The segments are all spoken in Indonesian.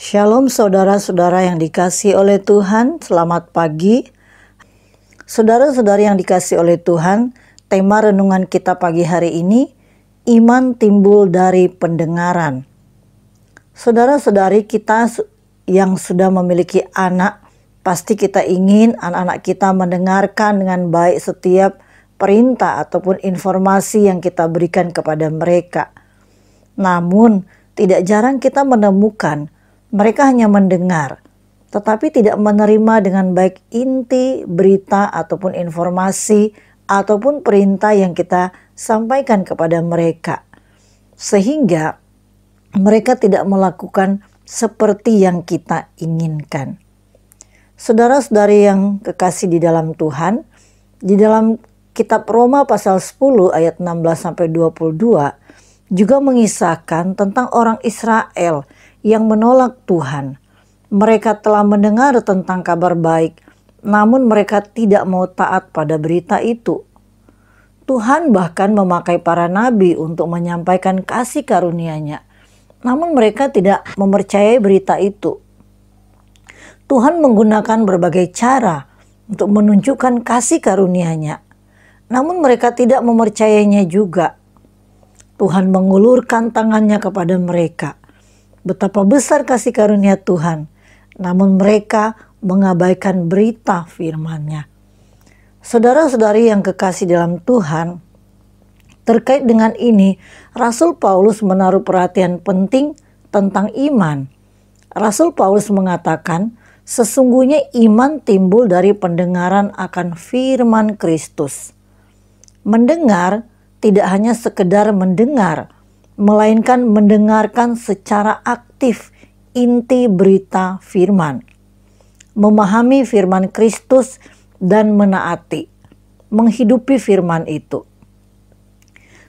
Shalom saudara-saudara yang dikasihi oleh Tuhan, selamat pagi. Saudara-saudari yang dikasihi oleh Tuhan, tema renungan kita pagi hari ini, iman timbul dari pendengaran. Saudara-saudari kita yang sudah memiliki anak, pasti kita ingin anak-anak kita mendengarkan dengan baik setiap perintah ataupun informasi yang kita berikan kepada mereka. Namun, tidak jarang kita menemukan mereka hanya mendengar, tetapi tidak menerima dengan baik inti berita ataupun informasi ataupun perintah yang kita sampaikan kepada mereka. Sehingga mereka tidak melakukan seperti yang kita inginkan. Saudara-saudari yang kekasih di dalam Tuhan, di dalam kitab Roma pasal 10 ayat 16-22 juga mengisahkan tentang orang Israel yang menolak Tuhan. Mereka telah mendengar tentang kabar baik, namun mereka tidak mau taat pada berita itu. Tuhan bahkan memakai para nabi untuk menyampaikan kasih karunia-Nya, namun mereka tidak mempercayai berita itu. Tuhan menggunakan berbagai cara untuk menunjukkan kasih karunia-Nya, namun mereka tidak mempercayainya juga. Tuhan mengulurkan tangannya kepada mereka. Betapa besar kasih karunia Tuhan, namun mereka mengabaikan berita firman-Nya. Saudara-saudari yang kekasih dalam Tuhan, terkait dengan ini, Rasul Paulus menaruh perhatian penting tentang iman. Rasul Paulus mengatakan, sesungguhnya iman timbul dari pendengaran akan firman Kristus. Mendengar tidak hanya sekedar mendengar, melainkan mendengarkan secara aktif inti berita firman, memahami firman Kristus dan menaati, menghidupi firman itu.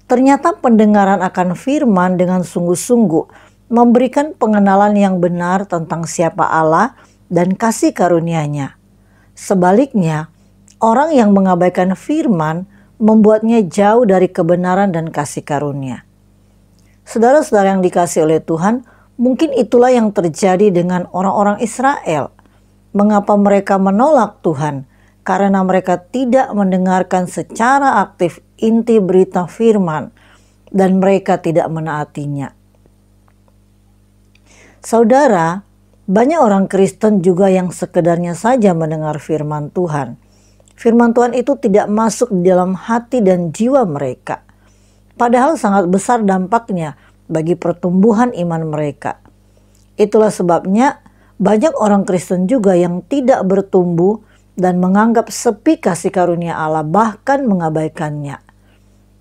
Ternyata pendengaran akan firman dengan sungguh-sungguh memberikan pengenalan yang benar tentang siapa Allah dan kasih karunia-Nya. Sebaliknya, orang yang mengabaikan firman membuatnya jauh dari kebenaran dan kasih karunia. Saudara-saudara yang dikasihi oleh Tuhan, mungkin itulah yang terjadi dengan orang-orang Israel. Mengapa mereka menolak Tuhan? Karena mereka tidak mendengarkan secara aktif inti berita firman dan mereka tidak menaatinya. Saudara, banyak orang Kristen juga yang sekedarnya saja mendengar firman Tuhan. Firman Tuhan itu tidak masuk di dalam hati dan jiwa mereka. Padahal sangat besar dampaknya bagi pertumbuhan iman mereka. Itulah sebabnya banyak orang Kristen juga yang tidak bertumbuh dan menganggap sepi kasih karunia Allah, bahkan mengabaikannya.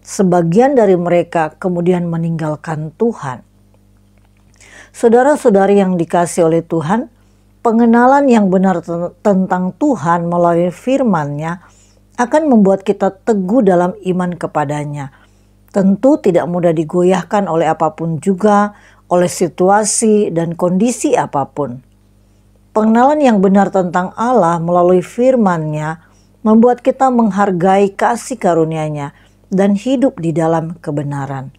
Sebagian dari mereka kemudian meninggalkan Tuhan. Saudara-saudari yang dikasihi oleh Tuhan, pengenalan yang benar tentang Tuhan melalui firman-Nya akan membuat kita teguh dalam iman kepadanya. Tentu tidak mudah digoyahkan oleh apapun juga, oleh situasi dan kondisi apapun. Pengenalan yang benar tentang Allah melalui firman-Nya membuat kita menghargai kasih karunia-Nya dan hidup di dalam kebenaran.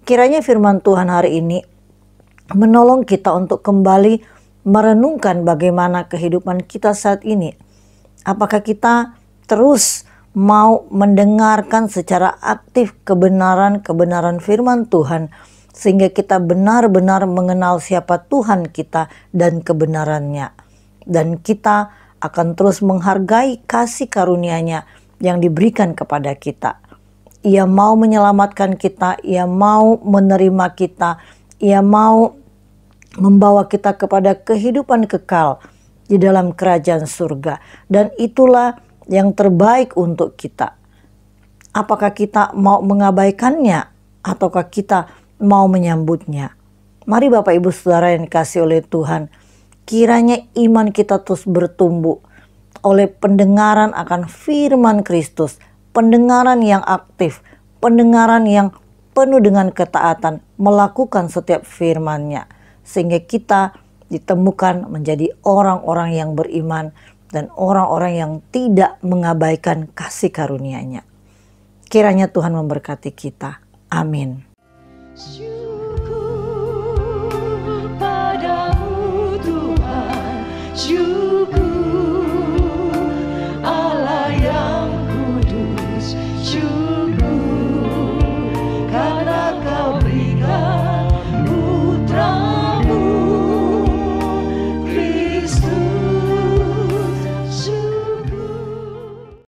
Kiranya firman Tuhan hari ini menolong kita untuk kembali merenungkan bagaimana kehidupan kita saat ini. Apakah kita terus mau mendengarkan secara aktif kebenaran firman Tuhan, sehingga kita benar-benar mengenal siapa Tuhan kita dan kebenarannya. Dan kita akan terus menghargai kasih karunia-Nya yang diberikan kepada kita. Ia mau menyelamatkan kita, Ia mau menerima kita, Ia mau membawa kita kepada kehidupan kekal di dalam kerajaan surga. Dan itulah yang terbaik untuk kita. Apakah kita mau mengabaikannya ataukah kita mau menyambutnya? Mari Bapak Ibu Saudara yang dikasihi oleh Tuhan, kiranya iman kita terus bertumbuh oleh pendengaran akan firman Kristus, pendengaran yang aktif, pendengaran yang penuh dengan ketaatan, melakukan setiap firman-Nya, sehingga kita ditemukan menjadi orang-orang yang beriman dan orang-orang yang tidak mengabaikan kasih karunia-Nya. Kiranya Tuhan memberkati kita. Amin. Syukur padamu you